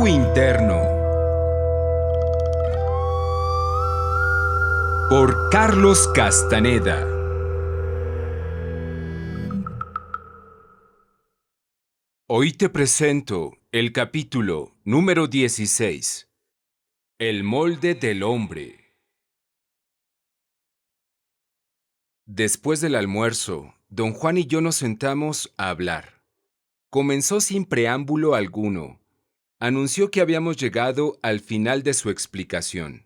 Fuego Interno por Carlos Castaneda. Hoy te presento el capítulo número 16, El molde del hombre. Después del almuerzo, don Juan y yo nos sentamos a hablar. Comenzó sin preámbulo alguno. Anunció que habíamos llegado al final de su explicación.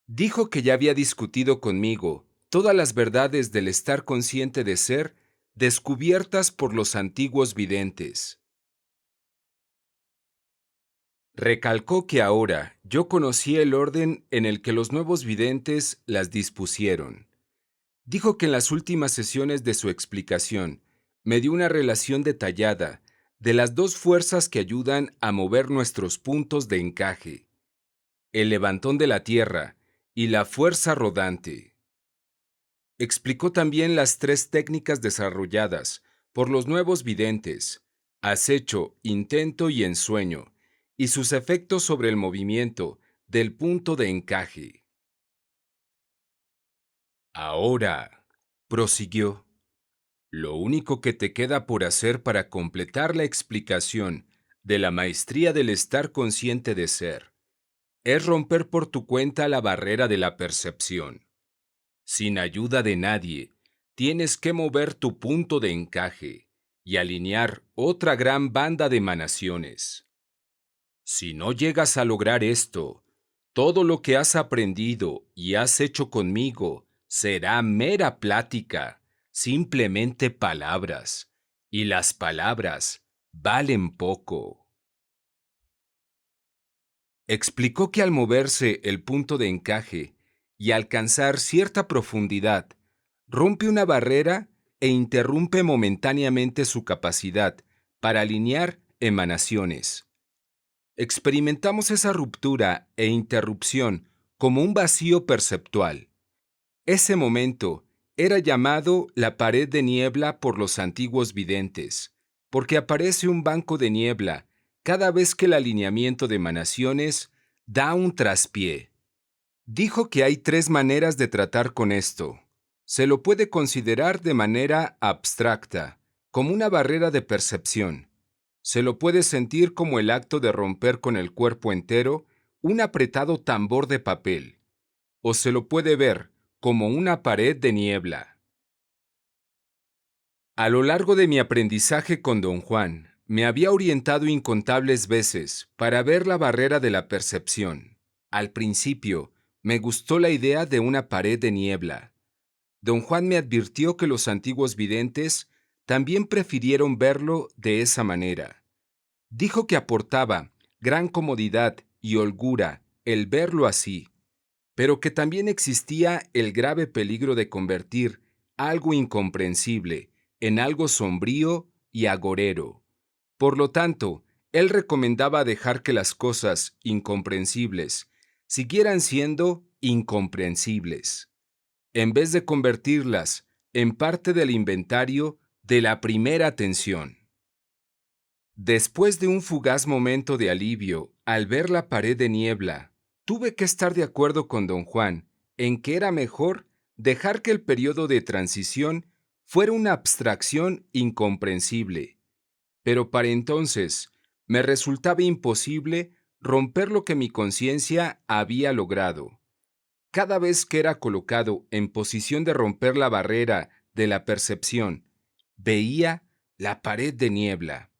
Dijo que ya había discutido conmigo todas las verdades del estar consciente de ser descubiertas por los antiguos videntes. Recalcó que ahora yo conocía el orden en el que los nuevos videntes las dispusieron. Dijo que en las últimas sesiones de su explicación me dio una relación detallada de las dos fuerzas que ayudan a mover nuestros puntos de encaje, el levantón de la tierra y la fuerza rodante. Explicó también las tres técnicas desarrolladas por los nuevos videntes, acecho, intento y ensueño, y sus efectos sobre el movimiento del punto de encaje. Ahora, prosiguió, lo único que te queda por hacer para completar la explicación de la maestría del estar consciente de ser es romper por tu cuenta la barrera de la percepción. Sin ayuda de nadie, tienes que mover tu punto de encaje y alinear otra gran banda de emanaciones. Si no llegas a lograr esto, todo lo que has aprendido y has hecho conmigo será mera plática, simplemente palabras, y las palabras valen poco. Explicó que al moverse el punto de encaje y alcanzar cierta profundidad, rompe una barrera e interrumpe momentáneamente su capacidad para alinear emanaciones. Experimentamos esa ruptura e interrupción como un vacío perceptual. Ese momento era llamado la pared de niebla por los antiguos videntes, porque aparece un banco de niebla cada vez que el alineamiento de emanaciones da un traspié. Dijo que hay tres maneras de tratar con esto. Se lo puede considerar de manera abstracta, como una barrera de percepción. Se lo puede sentir como el acto de romper con el cuerpo entero un apretado tambor de papel, o se lo puede ver como una pared de niebla. A lo largo de mi aprendizaje con don Juan, me había orientado incontables veces para ver la barrera de la percepción. Al principio, me gustó la idea de una pared de niebla. Don Juan me advirtió que los antiguos videntes también prefirieron verlo de esa manera. Dijo que aportaba gran comodidad y holgura el verlo así, pero que también existía el grave peligro de convertir algo incomprensible en algo sombrío y agorero. Por lo tanto, él recomendaba dejar que las cosas incomprensibles siguieran siendo incomprensibles, en vez de convertirlas en parte del inventario de la primera atención. Después de un fugaz momento de alivio al ver la pared de niebla, tuve que estar de acuerdo con don Juan en que era mejor dejar que el periodo de transición fuera una abstracción incomprensible. Pero para entonces me resultaba imposible romper lo que mi conciencia había logrado. Cada vez que era colocado en posición de romper la barrera de la percepción, veía la pared de niebla.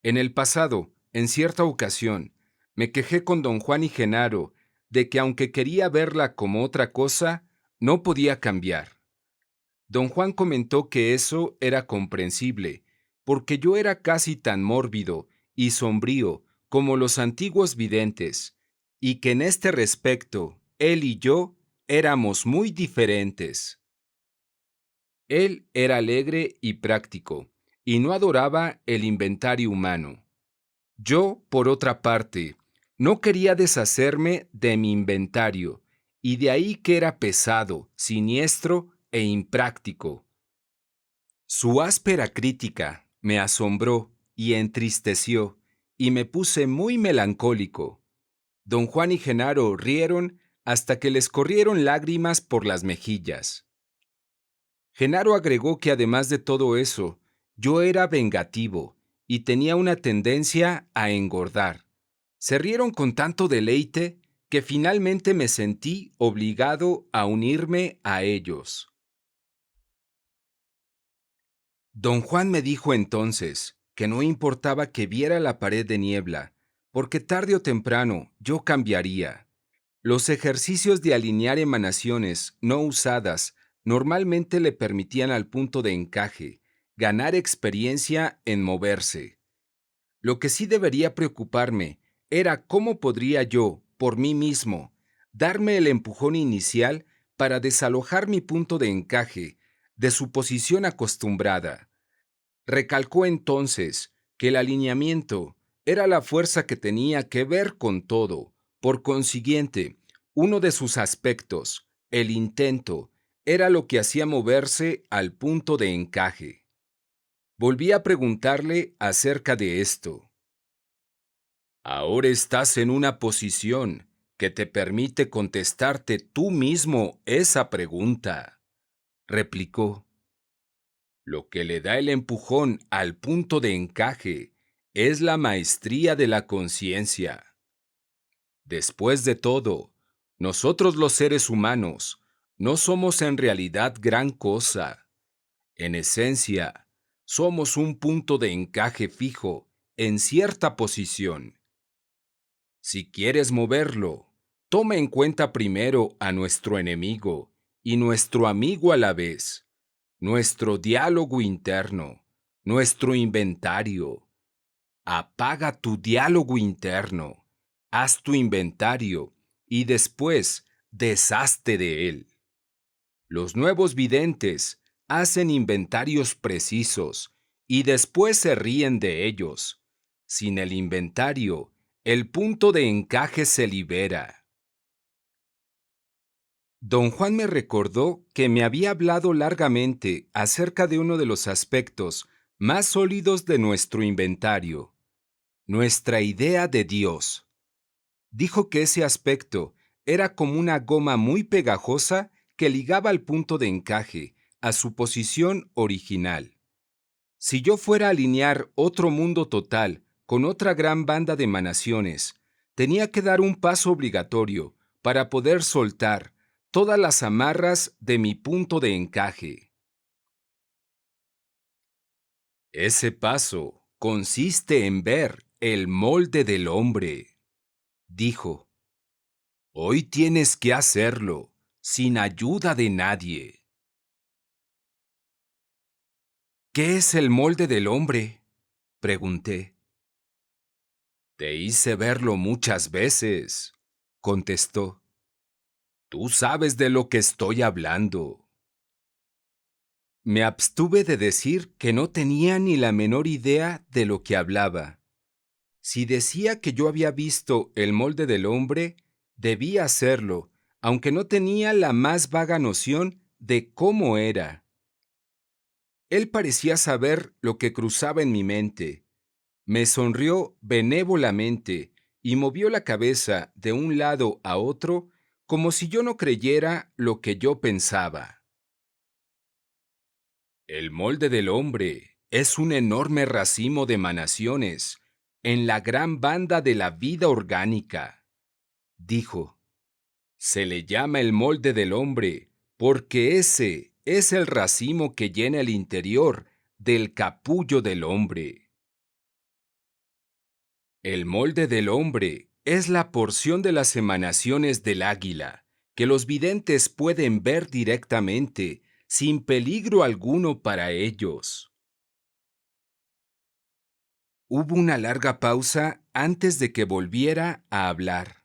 En el pasado, en cierta ocasión, me quejé con don Juan y Genaro de que aunque quería verla como otra cosa, no podía cambiar. Don Juan comentó que eso era comprensible, porque yo era casi tan mórbido y sombrío como los antiguos videntes, y que en este respecto, él y yo éramos muy diferentes. Él era alegre y práctico, y no adoraba el inventario humano. Yo, por otra parte, no quería deshacerme de mi inventario, y de ahí que era pesado, siniestro e impráctico. Su áspera crítica me asombró y entristeció, y me puse muy melancólico. Don Juan y Genaro rieron hasta que les corrieron lágrimas por las mejillas. Genaro agregó que además de todo eso, yo era vengativo y tenía una tendencia a engordar. Se rieron con tanto deleite que finalmente me sentí obligado a unirme a ellos. Don Juan me dijo entonces que no importaba que viera la pared de niebla, porque tarde o temprano yo cambiaría. Los ejercicios de alinear emanaciones no usadas normalmente le permitían al punto de encaje ganar experiencia en moverse. Lo que sí debería preocuparme era cómo podría yo, por mí mismo, darme el empujón inicial para desalojar mi punto de encaje de su posición acostumbrada. Recalcó entonces que el alineamiento era la fuerza que tenía que ver con todo. Por consiguiente, uno de sus aspectos, el intento, era lo que hacía moverse al punto de encaje. Volví a preguntarle acerca de esto. Ahora estás en una posición que te permite contestarte tú mismo esa pregunta, replicó. Lo que le da el empujón al punto de encaje es la maestría de la conciencia. Después de todo, nosotros los seres humanos no somos en realidad gran cosa. En esencia, somos un punto de encaje fijo en cierta posición. Si quieres moverlo, toma en cuenta primero a nuestro enemigo y nuestro amigo a la vez, nuestro diálogo interno, nuestro inventario. Apaga tu diálogo interno, haz tu inventario y después deshazte de él. Los nuevos videntes hacen inventarios precisos y después se ríen de ellos. Sin el inventario, el punto de encaje se libera. Don Juan me recordó que me había hablado largamente acerca de uno de los aspectos más sólidos de nuestro inventario, nuestra idea de Dios. Dijo que ese aspecto era como una goma muy pegajosa que ligaba al punto de encaje a su posición original. Si yo fuera a alinear otro mundo total con otra gran banda de emanaciones, tenía que dar un paso obligatorio para poder soltar todas las amarras de mi punto de encaje. Ese paso consiste en ver el molde del hombre, dijo. Hoy tienes que hacerlo, sin ayuda de nadie. ¿Qué es el molde del hombre?, pregunté. Te hice verlo muchas veces, contestó. Tú sabes de lo que estoy hablando. Me abstuve de decir que no tenía ni la menor idea de lo que hablaba. Si decía que yo había visto el molde del hombre, debía hacerlo, aunque no tenía la más vaga noción de cómo era. Él parecía saber lo que cruzaba en mi mente. Me sonrió benévolamente y movió la cabeza de un lado a otro como si yo no creyera lo que yo pensaba. El molde del hombre es un enorme racimo de emanaciones en la gran banda de la vida orgánica, dijo. Se le llama el molde del hombre porque ese es el racimo que llena el interior del capullo del hombre. El molde del hombre es la porción de las emanaciones del águila que los videntes pueden ver directamente sin peligro alguno para ellos. Hubo una larga pausa antes de que volviera a hablar.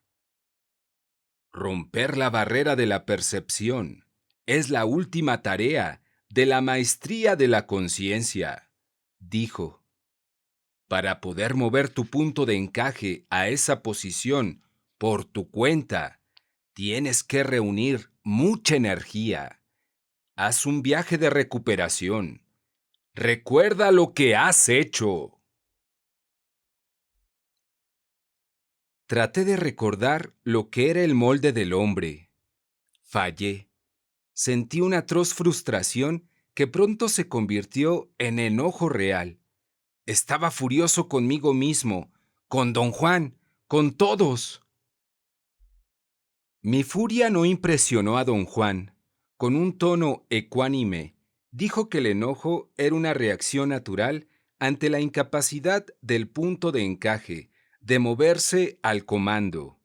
Romper la barrera de la percepción es la última tarea de la maestría de la conciencia, dijo. Para poder mover tu punto de encaje a esa posición por tu cuenta, tienes que reunir mucha energía. Haz un viaje de recuperación. Recuerda lo que has hecho. Traté de recordar lo que era el molde del hombre. Fallé. Sentí una atroz frustración que pronto se convirtió en enojo real. Estaba furioso conmigo mismo, con don Juan, con todos. Mi furia no impresionó a don Juan. Con un tono ecuánime, dijo que el enojo era una reacción natural ante la incapacidad del punto de encaje, de moverse al comando.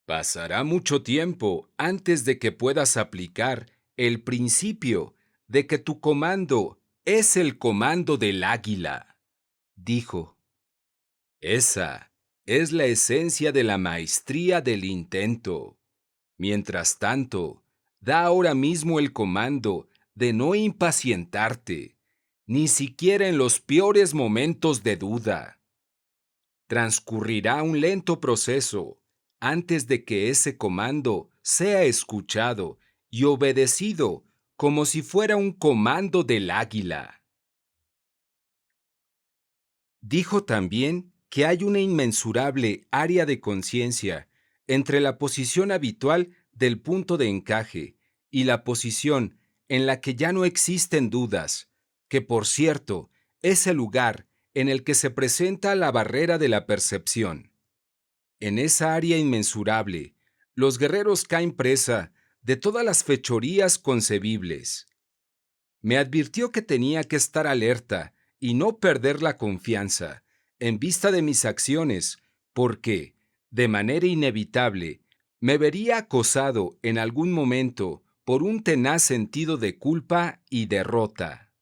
Pasará mucho tiempo antes de que puedas aplicar el principio de que tu comando es el comando del águila, dijo. Esa es la esencia de la maestría del intento. Mientras tanto, da ahora mismo el comando de no impacientarte, ni siquiera en los peores momentos de duda. Transcurrirá un lento proceso antes de que ese comando sea escuchado y obedecido como si fuera un comando del águila. Dijo también que hay una inmensurable área de conciencia entre la posición habitual del punto de encaje y la posición en la que ya no existen dudas, que por cierto es el lugar en el que se presenta la barrera de la percepción. En esa área inmensurable, los guerreros caen presa de todas las fechorías concebibles. Me advirtió que tenía que estar alerta y no perder la confianza en vista de mis acciones, porque, de manera inevitable, me vería acosado en algún momento por un tenaz sentido de culpa y derrota.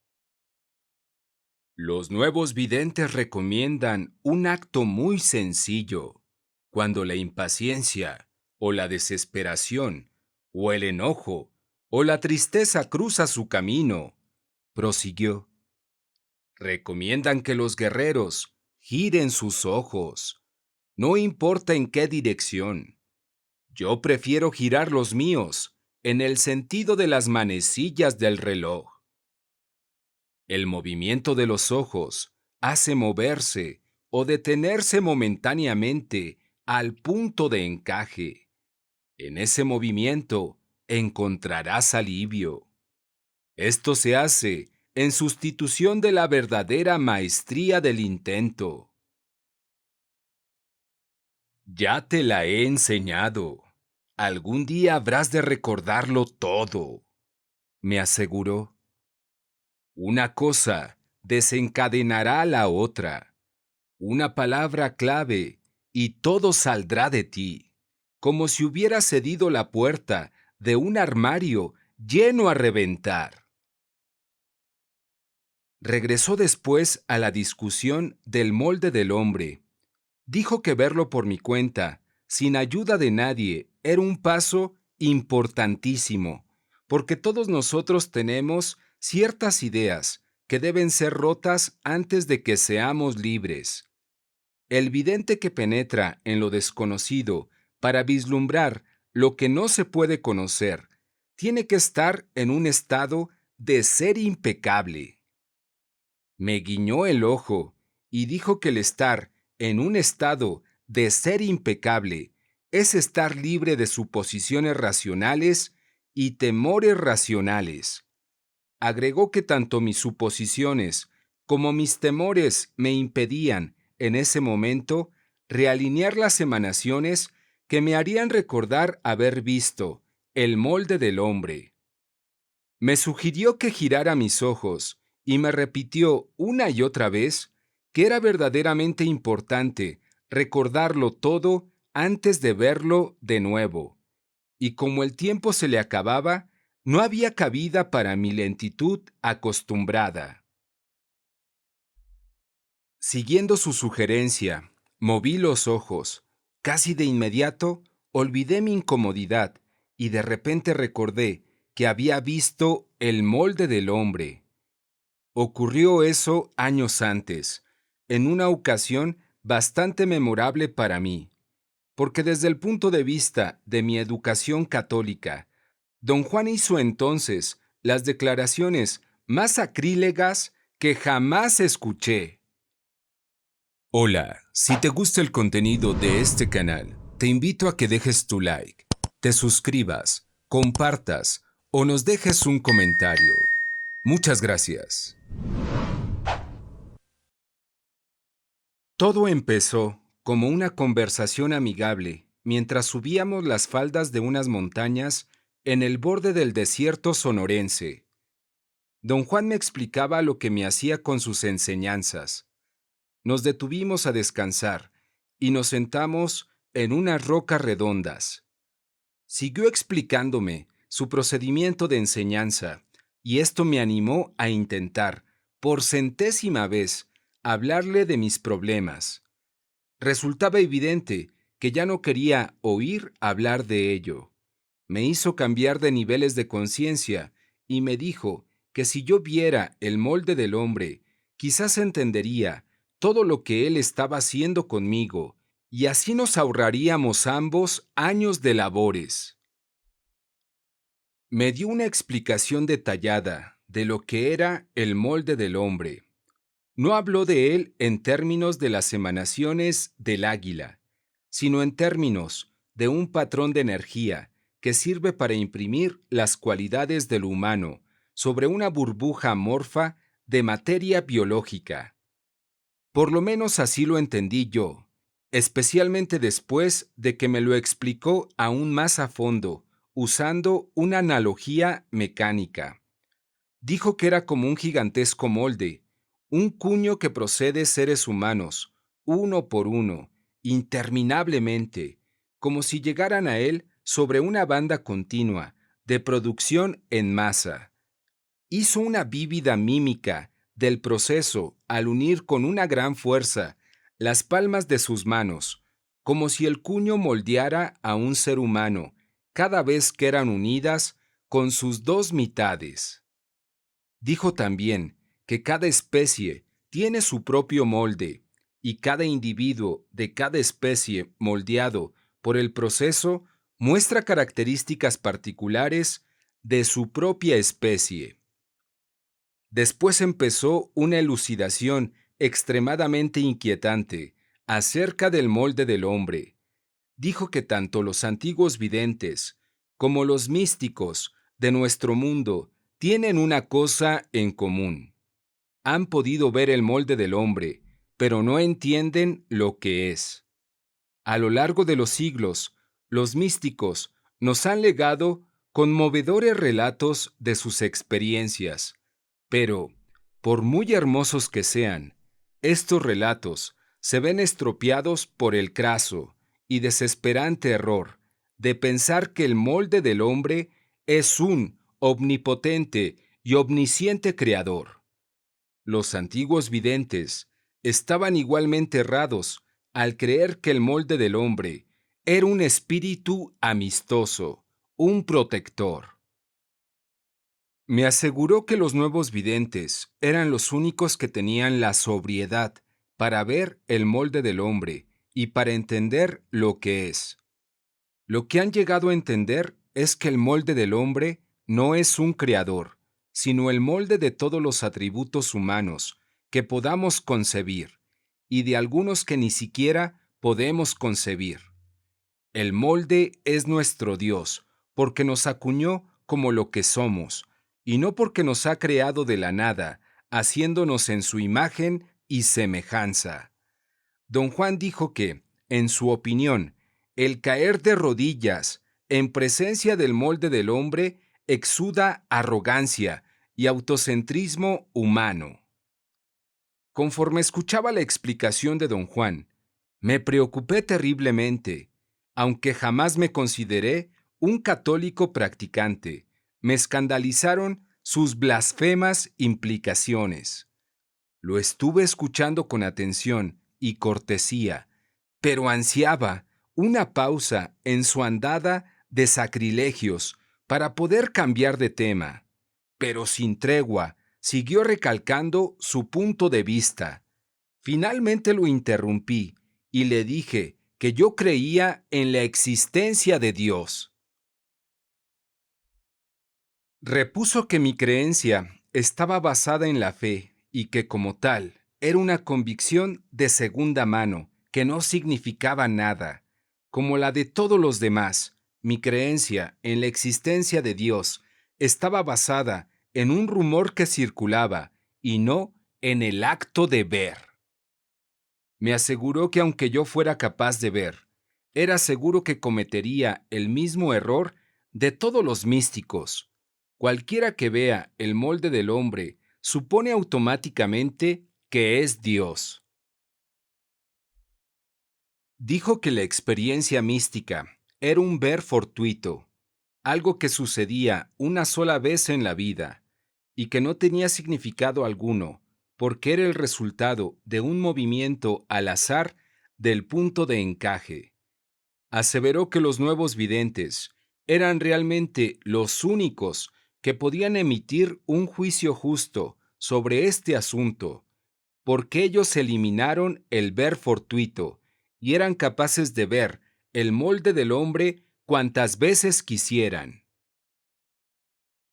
Los nuevos videntes recomiendan un acto muy sencillo. Cuando la impaciencia, o la desesperación, o el enojo, o la tristeza cruza su camino, prosiguió. Recomiendan que los guerreros giren sus ojos, no importa en qué dirección. Yo prefiero girar los míos en el sentido de las manecillas del reloj. El movimiento de los ojos hace moverse o detenerse momentáneamente al punto de encaje. En ese movimiento encontrarás alivio. Esto se hace en sustitución de la verdadera maestría del intento. Ya te la he enseñado. Algún día habrás de recordarlo todo, me aseguró. Una cosa desencadenará la otra. Una palabra clave y todo saldrá de ti, como si hubieras cedido la puerta de un armario lleno a reventar. Regresó después a la discusión del molde del hombre. Dijo que verlo por mi cuenta, sin ayuda de nadie, era un paso importantísimo, porque todos nosotros tenemos ciertas ideas que deben ser rotas antes de que seamos libres. El vidente que penetra en lo desconocido para vislumbrar lo que no se puede conocer, tiene que estar en un estado de ser impecable. Me guiñó el ojo y dijo que el estar en un estado de ser impecable es estar libre de suposiciones racionales y temores racionales. Agregó que tanto mis suposiciones como mis temores me impedían, en ese momento, realinear las emanaciones que me harían recordar haber visto el molde del hombre. Me sugirió que girara mis ojos y me repitió una y otra vez que era verdaderamente importante recordarlo todo antes de verlo de nuevo. Y como el tiempo se le acababa, no había cabida para mi lentitud acostumbrada. Siguiendo su sugerencia, moví los ojos. Casi de inmediato, olvidé mi incomodidad y de repente recordé que había visto el molde del hombre. Ocurrió eso años antes, en una ocasión bastante memorable para mí, porque desde el punto de vista de mi educación católica, don Juan hizo entonces las declaraciones más sacrílegas que jamás escuché. Hola, si te gusta el contenido de este canal, te invito a que dejes tu like, te suscribas, compartas o nos dejes un comentario. Muchas gracias. Todo empezó como una conversación amigable mientras subíamos las faldas de unas montañas en el borde del desierto sonorense. Don Juan me explicaba lo que me hacía con sus enseñanzas. Nos detuvimos a descansar y nos sentamos en unas rocas redondas. Siguió explicándome su procedimiento de enseñanza y esto me animó a intentar, por centésima vez, hablarle de mis problemas. Resultaba evidente que ya no quería oír hablar de ello. Me hizo cambiar de niveles de conciencia y me dijo que si yo viera el molde del hombre, quizás entendería todo lo que él estaba haciendo conmigo, y así nos ahorraríamos ambos años de labores. Me dio una explicación detallada de lo que era el molde del hombre. No habló de él en términos de las emanaciones del águila, sino en términos de un patrón de energía que sirve para imprimir las cualidades del humano sobre una burbuja amorfa de materia biológica. Por lo menos así lo entendí yo, especialmente después de que me lo explicó aún más a fondo, usando una analogía mecánica. Dijo que era como un gigantesco molde, un cuño que procede seres humanos, uno por uno, interminablemente, como si llegaran a él sobre una banda continua de producción en masa. Hizo una vívida mímica del proceso al unir con una gran fuerza las palmas de sus manos, como si el cuño moldeara a un ser humano cada vez que eran unidas con sus dos mitades. Dijo también que cada especie tiene su propio molde y cada individuo de cada especie moldeado por el proceso muestra características particulares de su propia especie. Después empezó una elucidación extremadamente inquietante acerca del molde del hombre. Dijo que tanto los antiguos videntes como los místicos de nuestro mundo tienen una cosa en común. Han podido ver el molde del hombre, pero no entienden lo que es. A lo largo de los siglos, los místicos nos han legado conmovedores relatos de sus experiencias, pero, por muy hermosos que sean, estos relatos se ven estropeados por el craso y desesperante error de pensar que el molde del hombre es un omnipotente y omnisciente creador. Los antiguos videntes estaban igualmente errados al creer que el molde del hombre era un espíritu amistoso, un protector. Me aseguró que los nuevos videntes eran los únicos que tenían la sobriedad para ver el molde del hombre y para entender lo que es. Lo que han llegado a entender es que el molde del hombre no es un creador, sino el molde de todos los atributos humanos que podamos concebir, y de algunos que ni siquiera podemos concebir. El molde es nuestro Dios, porque nos acuñó como lo que somos, y no porque nos ha creado de la nada, haciéndonos en su imagen y semejanza. Don Juan dijo que, en su opinión, el caer de rodillas en presencia del molde del hombre exuda arrogancia y autocentrismo humano. Conforme escuchaba la explicación de don Juan, me preocupé terriblemente. Aunque jamás me consideré un católico practicante, me escandalizaron sus blasfemas implicaciones. Lo estuve escuchando con atención y cortesía, pero ansiaba una pausa en su andada de sacrilegios para poder cambiar de tema. Pero sin tregua, siguió recalcando su punto de vista. Finalmente lo interrumpí y le dije que yo creía en la existencia de Dios. Repuso que mi creencia estaba basada en la fe y que como tal, era una convicción de segunda mano que no significaba nada. Como la de todos los demás, mi creencia en la existencia de Dios estaba basada en un rumor que circulaba y no en el acto de ver. Me aseguró que aunque yo fuera capaz de ver, era seguro que cometería el mismo error de todos los místicos. Cualquiera que vea el molde del hombre supone automáticamente que es Dios. Dijo que la experiencia mística era un ver fortuito, algo que sucedía una sola vez en la vida, y que no tenía significado alguno, porque era el resultado de un movimiento al azar del punto de encaje. Aseveró que los nuevos videntes eran realmente los únicos que podían emitir un juicio justo sobre este asunto, porque ellos eliminaron el ver fortuito y eran capaces de ver el molde del hombre cuantas veces quisieran.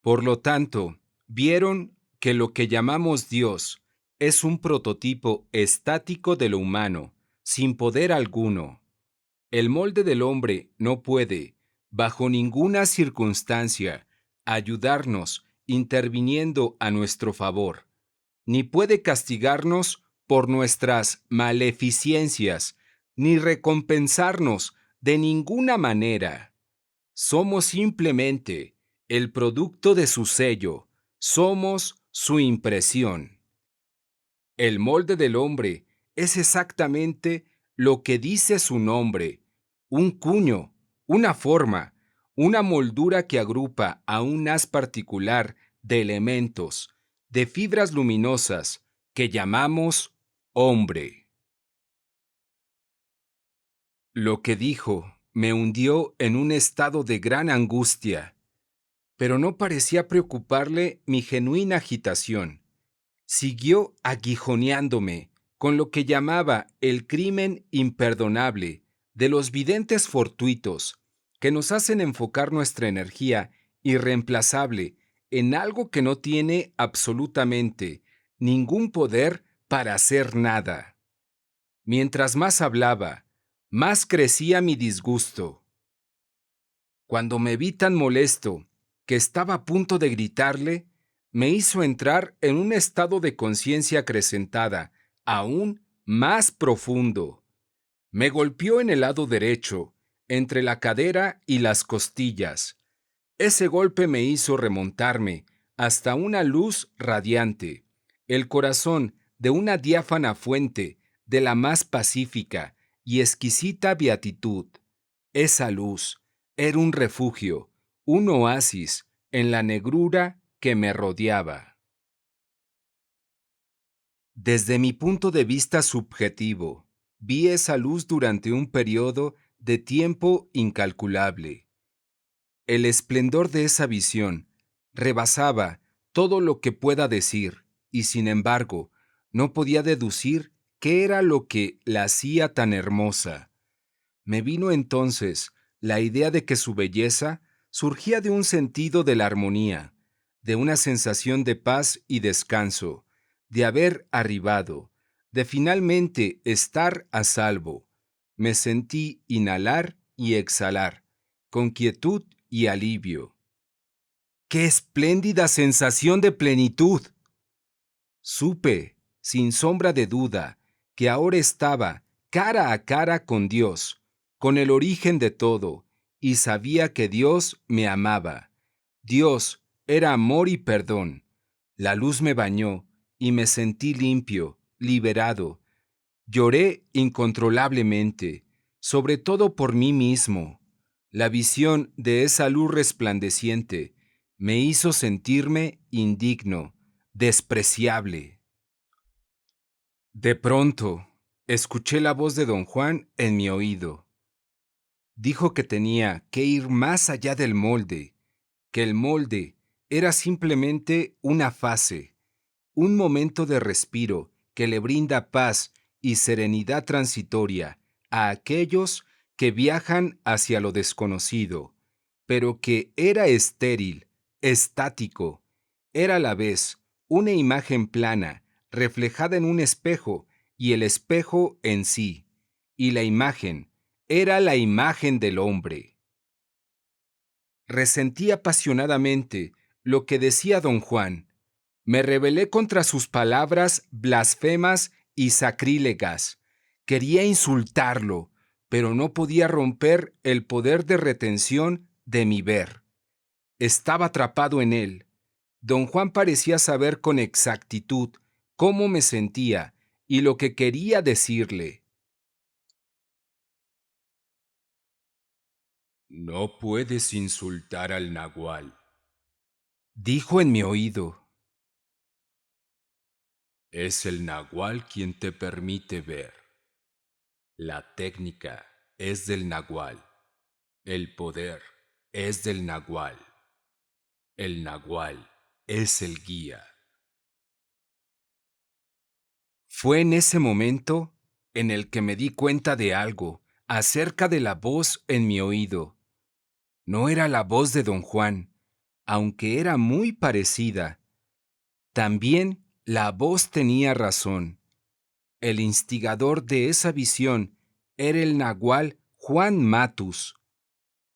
Por lo tanto, vieron que lo que llamamos Dios es un prototipo estático de lo humano, sin poder alguno. El molde del hombre no puede, bajo ninguna circunstancia, ayudarnos interviniendo a nuestro favor, ni puede castigarnos por nuestras maleficencias, ni recompensarnos de ninguna manera. Somos simplemente el producto de su sello, somos su impresión. El molde del hombre es exactamente lo que dice su nombre, un cuño, una forma, una moldura que agrupa a un haz particular de elementos, de fibras luminosas, que llamamos hombre. Lo que dijo me hundió en un estado de gran angustia, pero no parecía preocuparle mi genuina agitación. Siguió aguijoneándome con lo que llamaba el crimen imperdonable de los videntes fortuitos, que nos hacen enfocar nuestra energía irreemplazable en algo que no tiene absolutamente ningún poder para hacer nada. Mientras más hablaba, más crecía mi disgusto. Cuando me vi tan molesto que estaba a punto de gritarle, me hizo entrar en un estado de conciencia acrecentada, aún más profundo. Me golpeó en el lado derecho, entre la cadera y las costillas. Ese golpe me hizo remontarme hasta una luz radiante, el corazón de una diáfana fuente de la más pacífica y exquisita beatitud. Esa luz era un refugio, un oasis en la negrura que me rodeaba. Desde mi punto de vista subjetivo, vi esa luz durante un periodo de tiempo incalculable. El esplendor de esa visión rebasaba todo lo que pueda decir, y sin embargo, no podía deducir qué era lo que la hacía tan hermosa. Me vino entonces la idea de que su belleza surgía de un sentido de la armonía, de una sensación de paz y descanso, de haber arribado, de finalmente estar a salvo. Me sentí inhalar y exhalar, con quietud y alivio. ¡Qué espléndida sensación de plenitud! Supe, sin sombra de duda, que ahora estaba cara a cara con Dios, con el origen de todo, y sabía que Dios me amaba. Dios era amor y perdón. La luz me bañó y me sentí limpio, liberado. Lloré incontrolablemente, sobre todo por mí mismo. La visión de esa luz resplandeciente me hizo sentirme indigno, despreciable. De pronto, escuché la voz de don Juan en mi oído. Dijo que tenía que ir más allá del molde, que el molde era simplemente una fase, un momento de respiro que le brinda paz y serenidad transitoria a aquellos que viajan hacia lo desconocido, pero que era estéril, estático, era a la vez una imagen plana reflejada en un espejo, y el espejo en sí, y la imagen era la imagen del hombre. Resentí apasionadamente lo que decía don Juan. Me rebelé contra sus palabras blasfemas y sacrílegas. Quería insultarlo, pero no podía romper el poder de retención de mi ver. Estaba atrapado en él. Don Juan parecía saber con exactitud cómo me sentía y lo que quería decirle. No puedes insultar al nagual, dijo en mi oído. Es el nagual quien te permite ver. La técnica es del nagual. El poder es del nagual. El nagual es el guía. Fue en ese momento en el que me di cuenta de algo acerca de la voz en mi oído. No era la voz de don Juan, aunque era muy parecida. También la voz tenía razón. El instigador de esa visión era el nagual Juan Matus.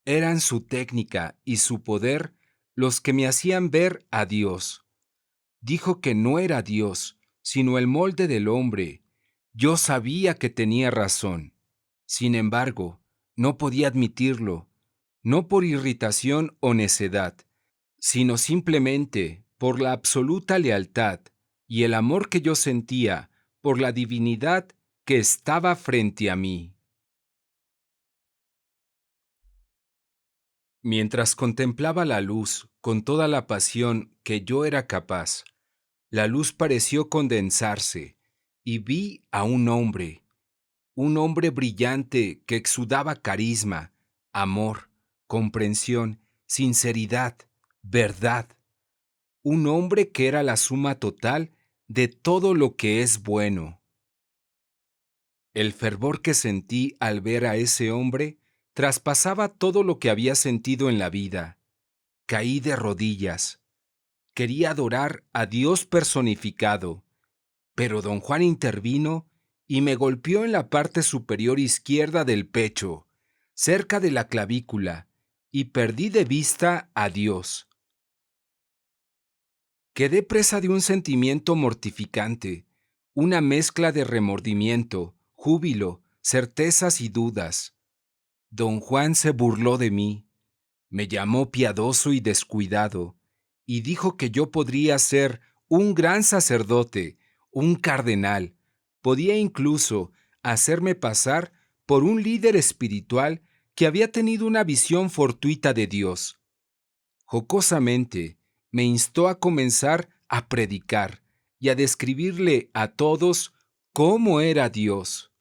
Eran su técnica y su poder los que me hacían ver a Dios. Dijo que no era Dios, sino el molde del hombre. Yo sabía que tenía razón. Sin embargo, no podía admitirlo, no por irritación o necedad, sino simplemente por la absoluta lealtad y el amor que yo sentía por la divinidad que estaba frente a mí. Mientras contemplaba la luz con toda la pasión que yo era capaz, la luz pareció condensarse y vi a un hombre brillante que exudaba carisma, amor, comprensión, sinceridad, verdad. Un hombre que era la suma total de todo lo que es bueno. El fervor que sentí al ver a ese hombre traspasaba todo lo que había sentido en la vida. Caí de rodillas. Quería adorar a Dios personificado, pero don Juan intervino y me golpeó en la parte superior izquierda del pecho, cerca de la clavícula, y perdí de vista a Dios. Quedé presa de un sentimiento mortificante, una mezcla de remordimiento, júbilo, certezas y dudas. Don Juan se burló de mí, me llamó piadoso y descuidado, y dijo que yo podría ser un gran sacerdote, un cardenal, podía incluso hacerme pasar por un líder espiritual que había tenido una visión fortuita de Dios. Jocosamente, me instó a comenzar a predicar y a describirle a todos cómo era Dios.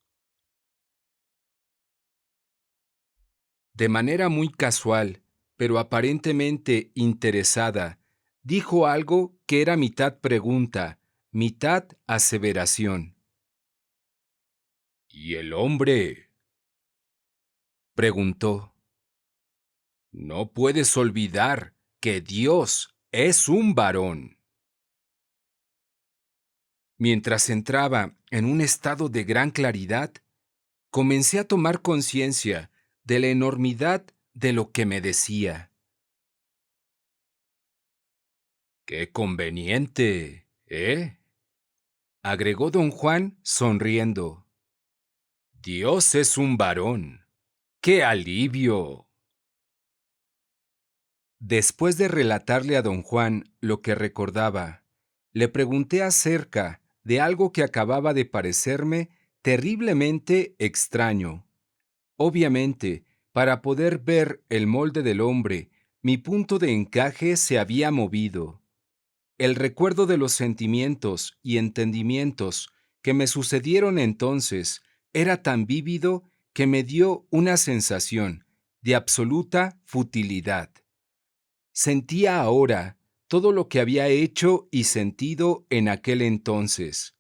De manera muy casual, pero aparentemente interesada, dijo algo que era mitad pregunta, mitad aseveración. ¿Y el hombre? Preguntó. No puedes olvidar que Dios es un varón. Mientras entraba en un estado de gran claridad, comencé a tomar conciencia de la enormidad de lo que me decía. ¡Qué conveniente! Agregó don Juan sonriendo. Dios es un varón. ¡Qué alivio! Después de relatarle a don Juan lo que recordaba, le pregunté acerca de algo que acababa de parecerme terriblemente extraño. Obviamente, para poder ver el molde del hombre, mi punto de encaje se había movido. El recuerdo de los sentimientos y entendimientos que me sucedieron entonces era tan vívido que me dio una sensación de absoluta futilidad. Sentía ahora todo lo que había hecho y sentido en aquel entonces.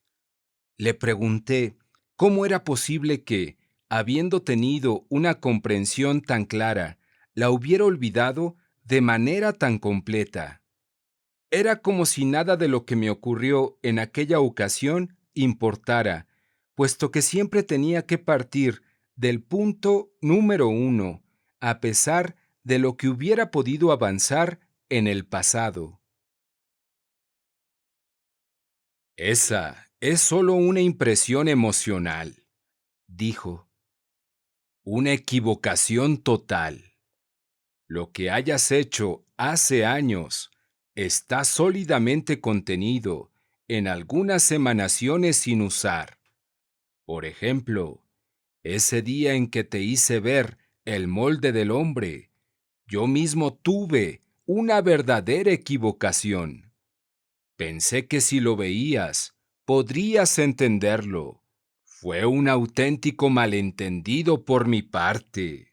Le pregunté cómo era posible que, habiendo tenido una comprensión tan clara, la hubiera olvidado de manera tan completa. Era como si nada de lo que me ocurrió en aquella ocasión importara, puesto que siempre tenía que partir del punto número uno, a pesar de lo que hubiera podido avanzar en el pasado. Esa es solo una impresión emocional, dijo. Una equivocación total. Lo que hayas hecho hace años está sólidamente contenido en algunas emanaciones sin usar. Por ejemplo, ese día en que te hice ver el molde del hombre, yo mismo tuve una verdadera equivocación. Pensé que si lo veías, podrías entenderlo. Fue un auténtico malentendido por mi parte.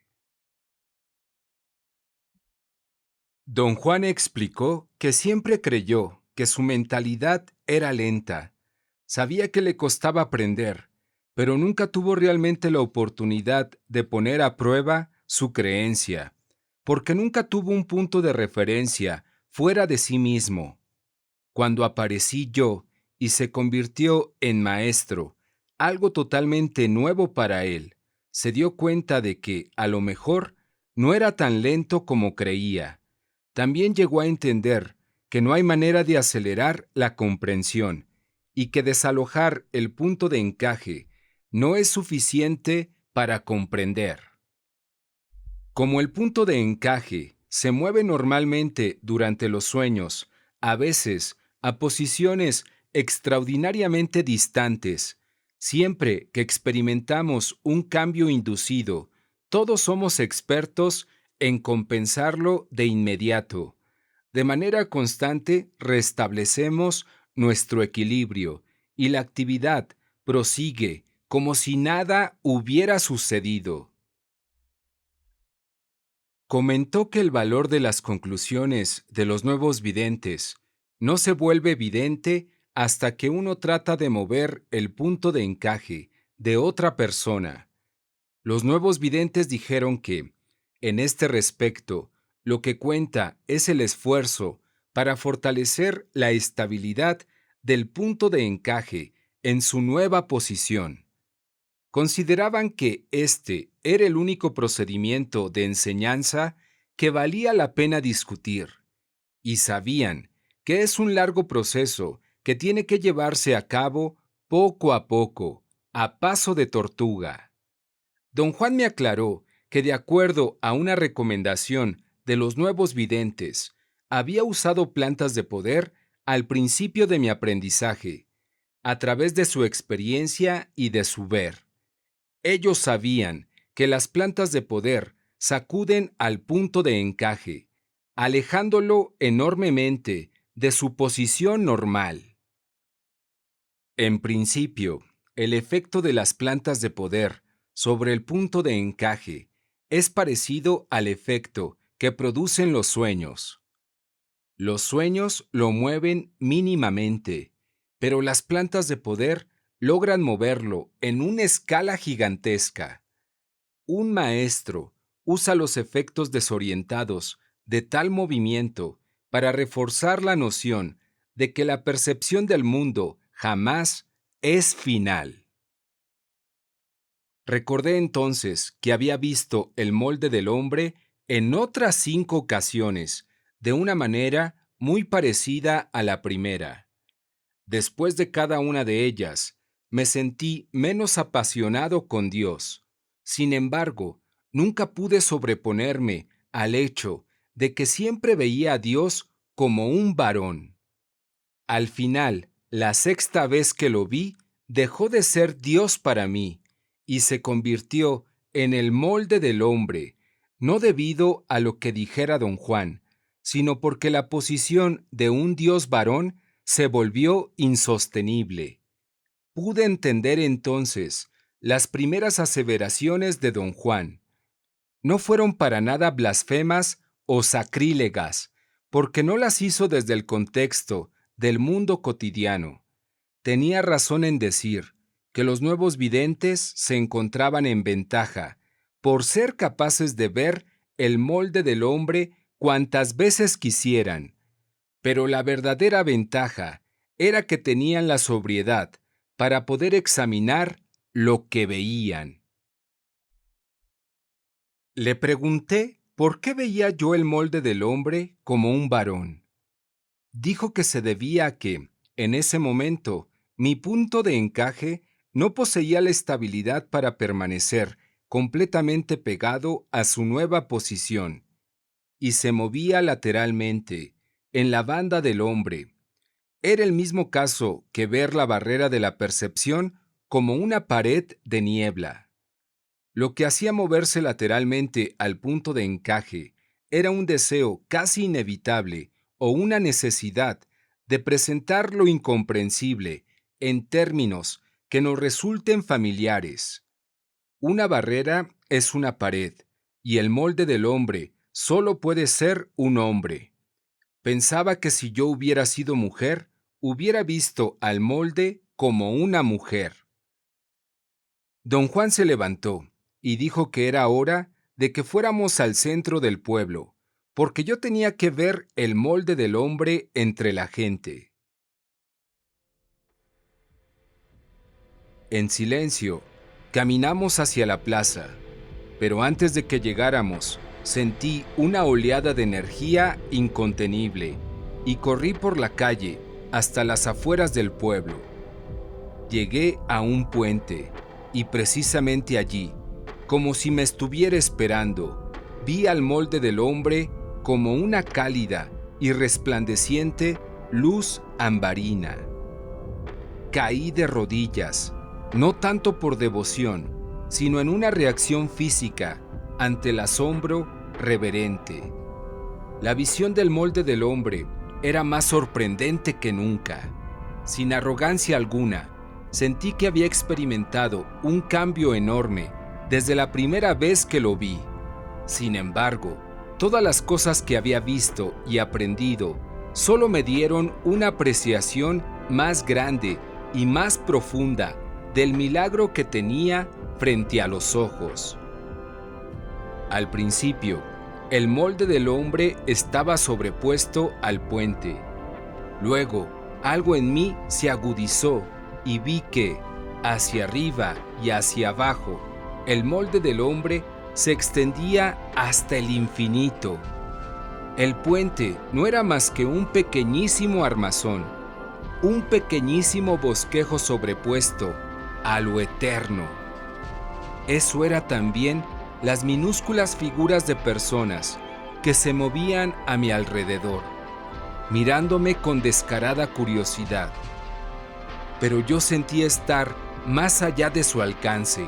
Don Juan explicó que siempre creyó que su mentalidad era lenta. Sabía que le costaba aprender, pero nunca tuvo realmente la oportunidad de poner a prueba su creencia, porque nunca tuvo un punto de referencia fuera de sí mismo. Cuando aparecí yo y se convirtió en maestro, algo totalmente nuevo para él, se dio cuenta de que, a lo mejor, no era tan lento como creía. También llegó a entender que no hay manera de acelerar la comprensión y que desalojar el punto de encaje no es suficiente para comprender. Como el punto de encaje se mueve normalmente durante los sueños, a veces a posiciones extraordinariamente distantes, siempre que experimentamos un cambio inducido, todos somos expertos en compensarlo de inmediato. De manera constante restablecemos nuestro equilibrio y la actividad prosigue como si nada hubiera sucedido. Comentó que el valor de las conclusiones de los nuevos videntes no se vuelve evidente hasta que uno trata de mover el punto de encaje de otra persona. Los nuevos videntes dijeron que, en este respecto, lo que cuenta es el esfuerzo para fortalecer la estabilidad del punto de encaje en su nueva posición. Consideraban que este era el único procedimiento de enseñanza que valía la pena discutir, y sabían que es un largo proceso que tiene que llevarse a cabo poco a poco, a paso de tortuga. Don Juan me aclaró que de acuerdo a una recomendación de los nuevos videntes, había usado plantas de poder al principio de mi aprendizaje, a través de su experiencia y de su ver. Ellos sabían que las plantas de poder sacuden al punto de encaje, alejándolo enormemente de su posición normal. En principio, el efecto de las plantas de poder sobre el punto de encaje es parecido al efecto que producen los sueños. Los sueños lo mueven mínimamente, pero las plantas de poder logran moverlo en una escala gigantesca. Un maestro usa los efectos desorientados de tal movimiento para reforzar la noción de que la percepción del mundo jamás es final. Recordé entonces que había visto el molde del hombre en otras 5 ocasiones, de una manera muy parecida a la primera. Después de cada una de ellas, me sentí menos apasionado con Dios. Sin embargo, nunca pude sobreponerme al hecho de que siempre veía a Dios como un varón. Al final, la sexta vez que lo vi, dejó de ser Dios para mí y se convirtió en el molde del hombre, no debido a lo que dijera don Juan, sino porque la posición de un Dios varón se volvió insostenible. Pude entender entonces las primeras aseveraciones de don Juan. No fueron para nada blasfemas o sacrílegas, porque no las hizo desde el contexto del mundo cotidiano. Tenía razón en decir que los nuevos videntes se encontraban en ventaja por ser capaces de ver el molde del hombre cuantas veces quisieran. Pero la verdadera ventaja era que tenían la sobriedad para poder examinar lo que veían. Le pregunté por qué veía yo el molde del hombre como un varón. Dijo que se debía a que, en ese momento, mi punto de encaje no poseía la estabilidad para permanecer completamente pegado a su nueva posición, y se movía lateralmente, en la banda del hombre. Era el mismo caso que ver la barrera de la percepción como una pared de niebla. Lo que hacía moverse lateralmente al punto de encaje era un deseo casi inevitable o una necesidad de presentar lo incomprensible en términos que nos resulten familiares. Una barrera es una pared, y el molde del hombre solo puede ser un hombre. Pensaba que si yo hubiera sido mujer, hubiera visto al molde como una mujer. Don Juan se levantó y dijo que era hora de que fuéramos al centro del pueblo, porque yo tenía que ver el molde del hombre entre la gente. En silencio, caminamos hacia la plaza, pero antes de que llegáramos, sentí una oleada de energía incontenible y corrí por la calle hasta las afueras del pueblo. Llegué a un puente y precisamente allí, como si me estuviera esperando, vi al molde del hombre como una cálida y resplandeciente luz ambarina. Caí de rodillas, no tanto por devoción, sino en una reacción física ante el asombro reverente. La visión del molde del hombre era más sorprendente que nunca. Sin arrogancia alguna, sentí que había experimentado un cambio enorme desde la primera vez que lo vi. Sin embargo, todas las cosas que había visto y aprendido solo me dieron una apreciación más grande y más profunda del milagro que tenía frente a los ojos. Al principio, el molde del hombre estaba sobrepuesto al puente. Luego, algo en mí se agudizó y vi que, hacia arriba y hacia abajo, el molde del hombre se extendía hasta el infinito. El puente no era más que un pequeñísimo armazón, un pequeñísimo bosquejo sobrepuesto a lo eterno. Eso era también las minúsculas figuras de personas que se movían a mi alrededor, mirándome con descarada curiosidad. Pero yo sentí estar más allá de su alcance,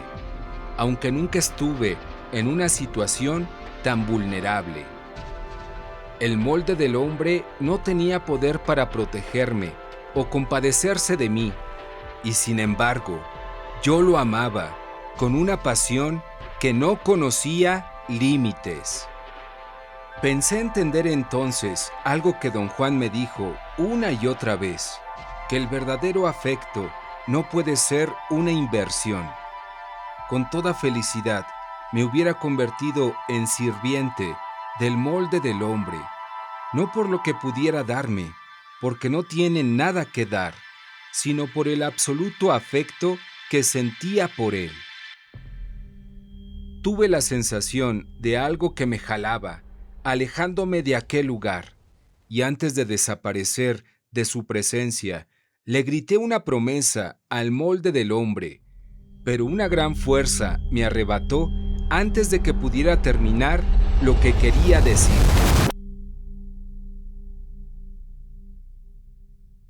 aunque nunca estuve en una situación tan vulnerable. El molde del hombre no tenía poder para protegerme o compadecerse de mí, y sin embargo, yo lo amaba con una pasión que no conocía límites. Pensé entender entonces algo que don Juan me dijo una y otra vez, que el verdadero afecto no puede ser una inversión. Con toda felicidad me hubiera convertido en sirviente del molde del hombre, no por lo que pudiera darme, porque no tiene nada que dar, sino por el absoluto afecto que sentía por él. Tuve la sensación de algo que me jalaba, alejándome de aquel lugar, y antes de desaparecer de su presencia, le grité una promesa al molde del hombre, pero una gran fuerza me arrebató antes de que pudiera terminar lo que quería decir.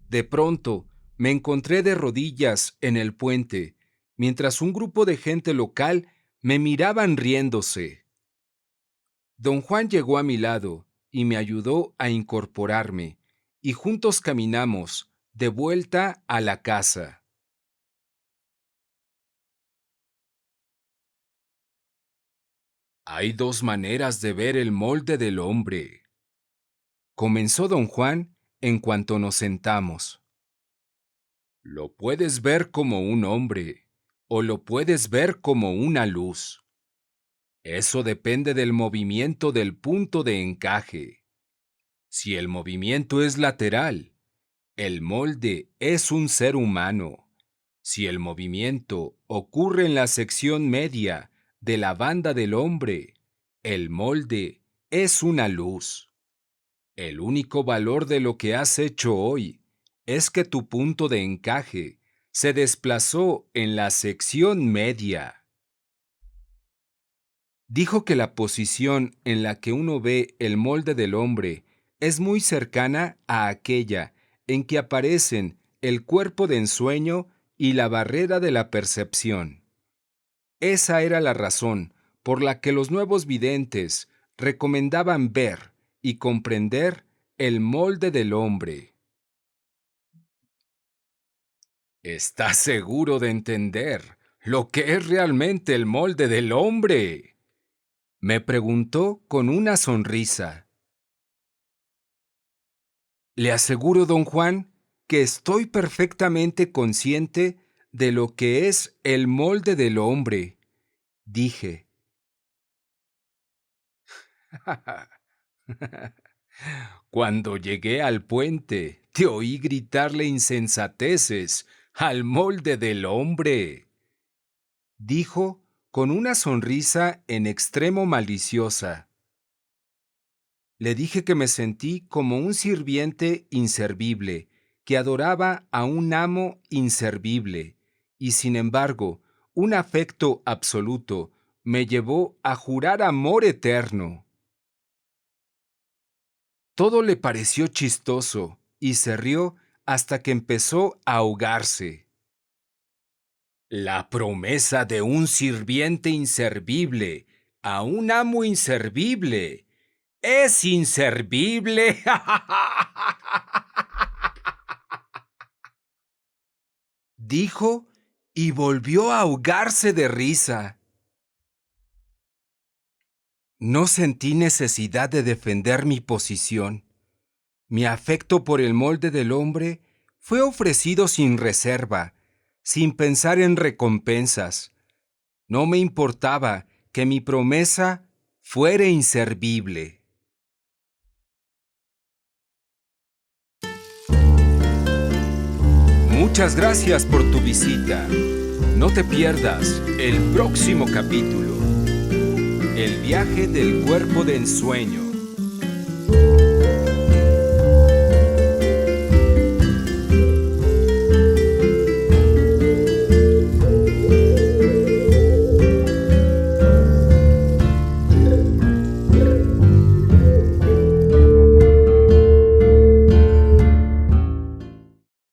De pronto, me encontré de rodillas en el puente, mientras un grupo de gente local me miraban riéndose. Don Juan llegó a mi lado y me ayudó a incorporarme, y juntos caminamos de vuelta a la casa. Hay dos maneras de ver el molde del hombre, comenzó don Juan en cuanto nos sentamos. Lo puedes ver como un hombre, o lo puedes ver como una luz. Eso depende del movimiento del punto de encaje. Si el movimiento es lateral, el molde es un ser humano. Si el movimiento ocurre en la sección media de la banda del hombre, el molde es una luz. El único valor de lo que has hecho hoy es que tu punto de encaje se desplazó en la sección media. Dijo que la posición en la que uno ve el molde del hombre es muy cercana a aquella en que aparecen el cuerpo de ensueño y la barrera de la percepción. Esa era la razón por la que los nuevos videntes recomendaban ver y comprender el molde del hombre. ¿Estás seguro de entender lo que es realmente el molde del hombre?, me preguntó con una sonrisa. Le aseguro, don Juan, que estoy perfectamente consciente de lo que es el molde del hombre, dije. Cuando llegué al puente, te oí gritarle insensateces al molde del hombre, dijo con una sonrisa en extremo maliciosa. Le dije que me sentí como un sirviente inservible, que adoraba a un amo inservible, y sin embargo, un afecto absoluto me llevó a jurar amor eterno. Todo le pareció chistoso y se rió hasta que empezó a ahogarse. La promesa de un sirviente inservible a un amo inservible es inservible. Dijo y volvió a ahogarse de risa. No sentí necesidad de defender mi posición. Mi afecto por el molde del hombre fue ofrecido sin reserva, sin pensar en recompensas. No me importaba que mi promesa fuera inservible. Muchas gracias por tu visita. No te pierdas el próximo capítulo, El viaje del cuerpo de ensueño.